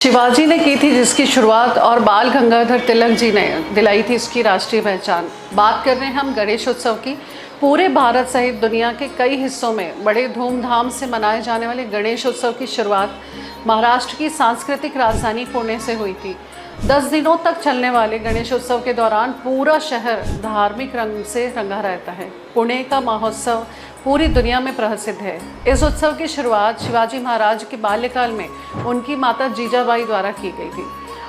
शिवाजी ने की थी जिसकी शुरुआत और बाल गंगाधर तिलक जी ने दिलाई थी इसकी राष्ट्रीय पहचान। बात कर रहे हैं हम गणेश उत्सव की। पूरे भारत सहित दुनिया के कई हिस्सों में बड़े धूमधाम से मनाए जाने वाले गणेश उत्सव की शुरुआत महाराष्ट्र की सांस्कृतिक राजधानी पुणे से हुई थी। 10 दिनों तक चलने वाले गणेश उत्सव के दौरान पूरा शहर धार्मिक रंग से रंगा रहता है। पुणे का महोत्सव पूरी दुनिया में प्रसिद्ध है। इस उत्सव की शुरुआत शिवाजी महाराज के बाल्यकाल में उनकी माता जीजाबाई द्वारा की गई थी।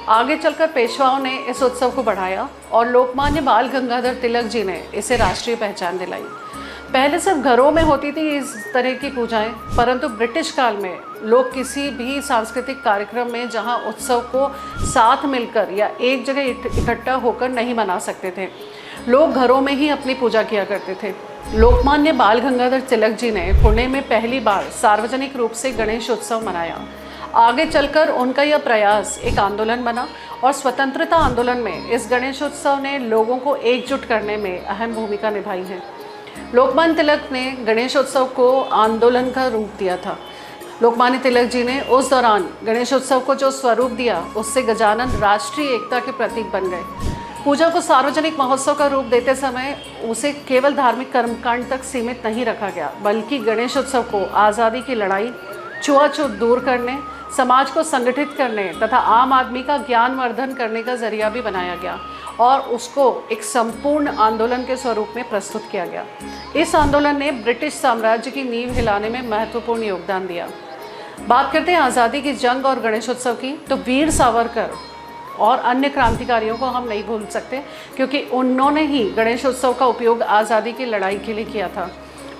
आगे चलकर पेशवाओं ने इस उत्सव को बढ़ाया और लोकमान्य बाल गंगाधर तिलक जी ने इसे राष्ट्रीय पहचान दिलाई। पहले सिर्फ घरों में होती थी इस तरह की पूजाएं, परंतु ब्रिटिश काल में लोग किसी भी सांस्कृतिक कार्यक्रम में जहां उत्सव को साथ मिलकर या एक जगह इकट्ठा होकर नहीं मना सकते थे, लोग घरों में ही अपनी पूजा किया करते थे। लोकमान्य बाल गंगाधर तिलक जी ने पुणे में पहली बार सार्वजनिक रूप से गणेश उत्सव मनाया। आगे चलकर उनका यह प्रयास एक आंदोलन बना और स्वतंत्रता आंदोलन में इस गणेश उत्सव ने लोगों को एकजुट करने में अहम भूमिका निभाई है। लोकमान्य तिलक ने गणेश उत्सव को आंदोलन का रूप दिया था। लोकमान्य तिलक जी ने उस दौरान गणेश उत्सव को जो स्वरूप दिया, उससे गजानन राष्ट्रीय एकता के प्रतीक बन गए। पूजा को सार्वजनिक महोत्सव का रूप देते समय उसे केवल धार्मिक कर्मकांड तक सीमित नहीं रखा गया, बल्कि गणेश उत्सव को आज़ादी की लड़ाई, छुआछूत दूर करने, समाज को संगठित करने तथा आम आदमी का ज्ञानवर्धन करने का जरिया भी बनाया गया और उसको एक संपूर्ण आंदोलन के स्वरूप में प्रस्तुत किया गया। इस आंदोलन ने ब्रिटिश साम्राज्य की नींव हिलाने में महत्वपूर्ण योगदान दिया। बात करते हैं आज़ादी की जंग और गणेश उत्सव की, तो वीर सावरकर और अन्य क्रांतिकारियों को हम नहीं भूल सकते, क्योंकि उन्होंने ही गणेश उत्सव का उपयोग आज़ादी की लड़ाई के लिए किया था।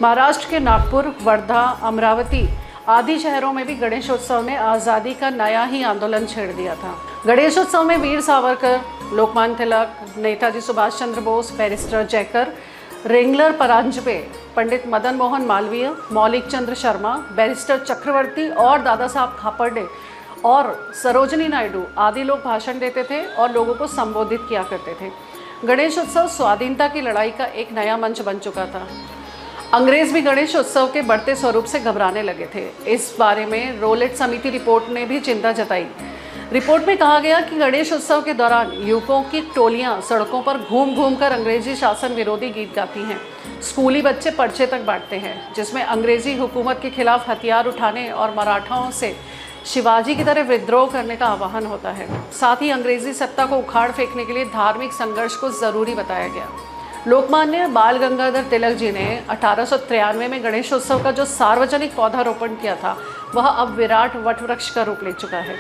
महाराष्ट्र के नागपुर, वर्धा, अमरावती आदि शहरों में भी गणेश उत्सव ने आज़ादी का नया ही आंदोलन छेड़ दिया था। गणेश उत्सव में वीर सावरकर, लोकमान्य तिलक, नेताजी सुभाष चंद्र बोस, बैरिस्टर जयकर, रेंगलर परांजपे, पंडित मदन मोहन मालवीय, मौलिक चंद्र शर्मा, बैरिस्टर चक्रवर्ती और दादा साहब खापर्डे और सरोजनी नायडू आदि लोग भाषण देते थे और लोगों को संबोधित किया करते थे। गणेश उत्सव स्वाधीनता की लड़ाई का एक नया मंच बन चुका था। अंग्रेज भी गणेश उत्सव के बढ़ते स्वरूप से घबराने लगे थे। इस बारे में रोलेट समिति रिपोर्ट ने भी चिंता जताई। रिपोर्ट में कहा गया कि गणेश उत्सव के दौरान युवकों की टोलियां सड़कों पर घूम घूम कर अंग्रेजी शासन विरोधी गीत गाती हैं। स्कूली बच्चे पर्चे तक बांटते हैं जिसमें अंग्रेजी हुकूमत के खिलाफ हथियार उठाने और मराठाओं से शिवाजी की तरह विद्रोह करने का आह्वान होता है। साथ ही अंग्रेजी सत्ता को उखाड़ फेंकने के लिए धार्मिक संघर्ष को ज़रूरी बताया गया। लोकमान्य बाल गंगाधर तिलक जी ने 1893 में गणेश उत्सव का जो सार्वजनिक पौधारोपण किया था, वह अब विराट वटवृक्ष का रूप ले चुका है।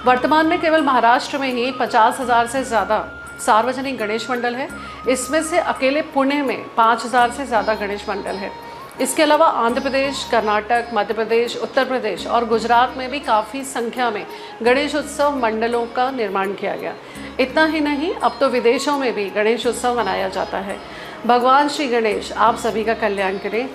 वर्तमान में केवल महाराष्ट्र में ही 50,000 से ज़्यादा सार्वजनिक गणेश मंडल है। इसमें से अकेले पुणे में 5,000 से ज़्यादा गणेश मंडल है। इसके अलावा आंध्र प्रदेश, कर्नाटक, मध्य प्रदेश, उत्तर प्रदेश और गुजरात में भी काफ़ी संख्या में गणेश उत्सव मंडलों का निर्माण किया गया। इतना ही नहीं, अब तो विदेशों में भी गणेश उत्सव मनाया जाता है। भगवान श्री गणेश आप सभी का कल्याण करें।